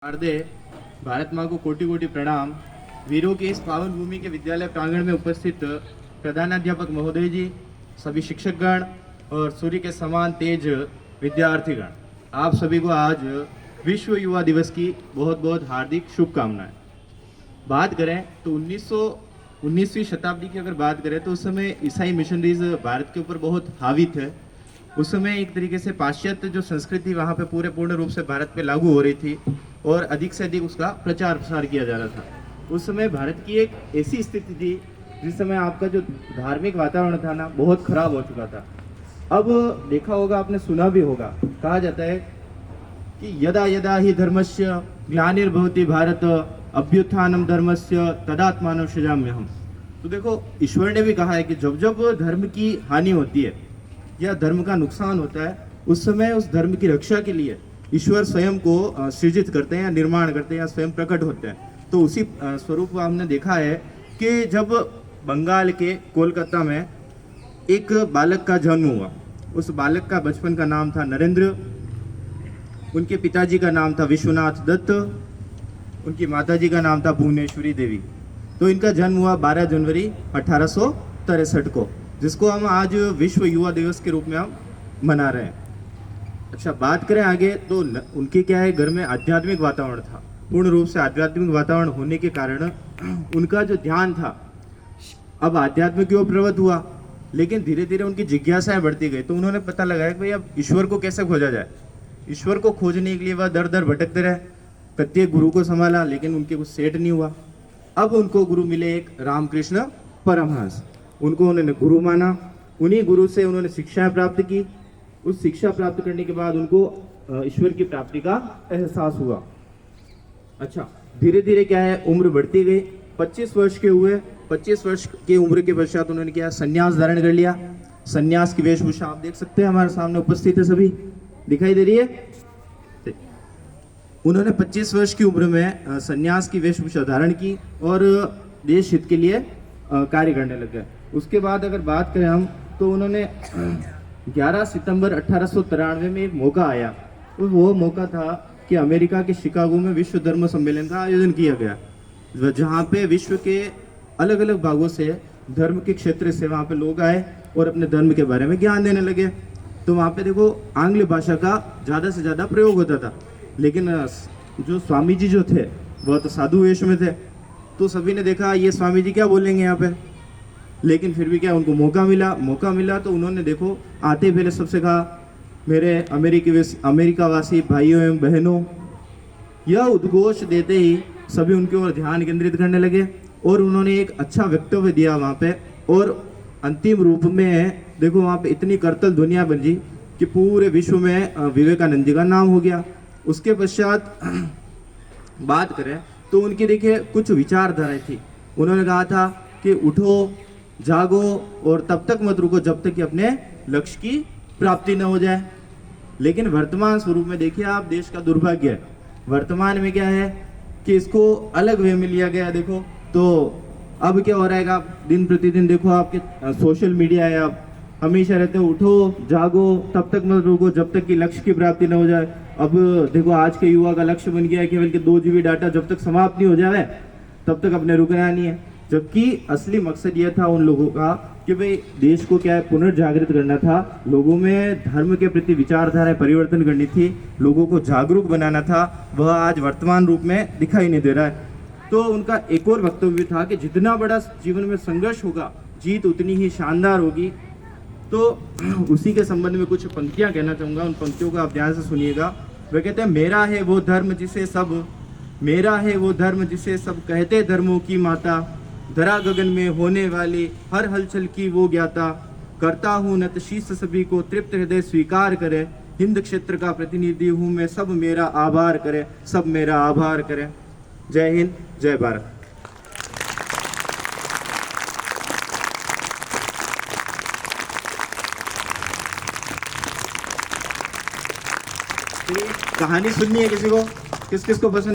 हार्दे भारत माँ को कोटि कोटि प्रणाम। वीरों के इस पावन भूमि के विद्यालय प्रांगण में उपस्थित प्रधानाध्यापक महोदय जी, सभी शिक्षकगण और सूर्य के समान तेज विद्यार्थीगण, आप सभी को आज विश्व युवा दिवस की बहुत बहुत हार्दिक शुभकामनाएं। बात करें तो 19वीं शताब्दी की अगर बात करें तो उस समय ईसाई मिशनरीज भारत के ऊपर बहुत हावी थे। उस समय एक तरीके से पाश्चात्य जो संस्कृति वहाँ पे पूर्ण रूप से भारत पे लागू हो रही थी और अधिक से अधिक उसका प्रचार प्रसार किया जा रहा था। उस समय भारत की एक ऐसी स्थिति थी जिस समय आपका जो धार्मिक वातावरण था ना, बहुत खराब हो चुका था। अब देखा होगा, आपने सुना भी होगा, कहा जाता है कि यदा यदा ही धर्मस्य ग्लानिर्भवति भारत अभ्युत्थानम धर्मस्य तदात्मानं सृजाम्यहम्। तो देखो, ईश्वर ने भी कहा है कि जब जब धर्म की हानि होती है या धर्म का नुकसान होता है, उस समय उस धर्म की रक्षा के लिए ईश्वर स्वयं को सृजित करते हैं या निर्माण करते हैं या स्वयं प्रकट होते हैं। तो उसी स्वरूप हमने देखा है कि जब बंगाल के कोलकाता में एक बालक का जन्म हुआ, उस बालक का बचपन का नाम था नरेंद्र, उनके पिताजी का नाम था विश्वनाथ दत्त, उनकी माताजी का नाम था भुवनेश्वरी देवी। तो इनका जन्म हुआ 12 जनवरी 1863 को, जिसको हम आज विश्व युवा दिवस के रूप में हम मना रहे हैं। अच्छा, बात करें आगे तो उनके क्या है, घर में आध्यात्मिक वातावरण था। पूर्ण रूप से आध्यात्मिक वातावरण होने के कारण उनका जो ध्यान था अब आध्यात्म की ओर प्रवृत्त हुआ, लेकिन धीरे धीरे उनकी जिज्ञासाएं बढ़ती गई। तो उन्होंने पता लगाया कि भाई अब ईश्वर को कैसे खोजा जाए। ईश्वर को खोजने के लिए वह दर दर भटकते रहे, प्रत्येक गुरु को संभाला, लेकिन उनके कुछ सेट नहीं हुआ। अब उनको गुरु मिले एक रामकृष्ण परमहंस, उनको उन्होंने गुरु माना। उन्हीं गुरु से उन्होंने शिक्षाएं प्राप्त की। उस शिक्षा प्राप्त करने के बाद उनको ईश्वर की प्राप्ति का एहसास हुआ। अच्छा, धीरे धीरे क्या है, उम्र बढ़ती गई, 25 वर्ष के हुए। 25 वर्ष की उम्र के पश्चात उन्होंने क्या, संन्यास धारण कर लिया। संन्यास की वेशभूषा आप देख सकते हैं, हमारे सामने उपस्थित है, सभी दिखाई दे रही है। उन्होंने 25 वर्ष की उम्र में संन्यास की वेशभूषा धारण की और देश हित के लिए कार्य करने लग गए। उसके बाद अगर बात करें हम, तो उन्होंने 11 सितंबर 1893 में एक मौका आया। वो मौका था कि अमेरिका के शिकागो में विश्व धर्म सम्मेलन का आयोजन किया गया, जहाँ पे विश्व के अलग अलग भागों से धर्म के क्षेत्र से वहाँ पे लोग आए और अपने धर्म के बारे में ज्ञान देने लगे। तो वहाँ पे देखो, आंग्ल भाषा का ज़्यादा से ज़्यादा प्रयोग होता था, लेकिन जो स्वामी जी जो थे वह तो साधु वेश में थे। तो सभी ने देखा ये स्वामी जी क्या बोलेंगे यहाँ पे, लेकिन फिर भी क्या, उनको मौका मिला। तो उन्होंने देखो, आते पहले सबसे कहा, मेरे अमेरिकावासी भाइयों एवं बहनों, यह उद्घोष देते ही सभी उनकी ओर ध्यान केंद्रित करने लगे और उन्होंने एक अच्छा वक्तव्य दिया वहाँ पे। और अंतिम रूप में देखो, वहाँ पे इतनी करतल दुनिया बन गई कि पूरे विश्व में विवेकानंद जी का नाम हो गया। उसके पश्चात बात करें तो उनकी देखिए कुछ विचारधाराएं थी। उन्होंने कहा था कि उठो, जागो और तब तक मत रुको जब तक कि अपने लक्ष्य की प्राप्ति न हो जाए। लेकिन वर्तमान स्वरूप में देखिए आप, देश का दुर्भाग्य है, वर्तमान में क्या है कि इसको अलग वे में लिया गया है। देखो तो अब क्या हो रहा है, आप दिन प्रतिदिन देखो, आपके सोशल मीडिया है, आप हमेशा रहते हो उठो, जागो, तब तक मत रुको जब तक कि लक्ष्य की प्राप्ति न हो जाए। अब देखो, आज के युवा का लक्ष्य बन गया है केवल कि 2 GB डाटा जब तक समाप्त नहीं हो जाए तब तक अपने रुकना नहीं है। जबकि असली मकसद यह था उन लोगों का कि भाई देश को क्या है, पुनर्जागृत करना था, लोगों में धर्म के प्रति विचारधारा परिवर्तन करनी थी, लोगों को जागरूक बनाना था। वह आज वर्तमान रूप में दिखाई नहीं दे रहा है। तो उनका एक और वक्तव्य था कि जितना बड़ा जीवन में संघर्ष होगा, जीत उतनी ही शानदार होगी। तो उसी के संबंध में कुछ पंक्तियां कहना चाहूँगा, उन पंक्तियों को आप ध्यान से सुनिएगा। वे कहते हैं, मेरा है वो धर्म जिसे सब कहते धर्मों की माता, धरा गगन में होने वाली हर हलचल की वो ज्ञाता, करता हूँ नत शीस सभी को तृप्त हृदय स्वीकार करे, हिंद क्षेत्र का प्रतिनिधि हूँ मैं, सब मेरा आभार करे। जय हिंद, जय भारत। कहानी सुननी है किसी को, किस किस को पसंद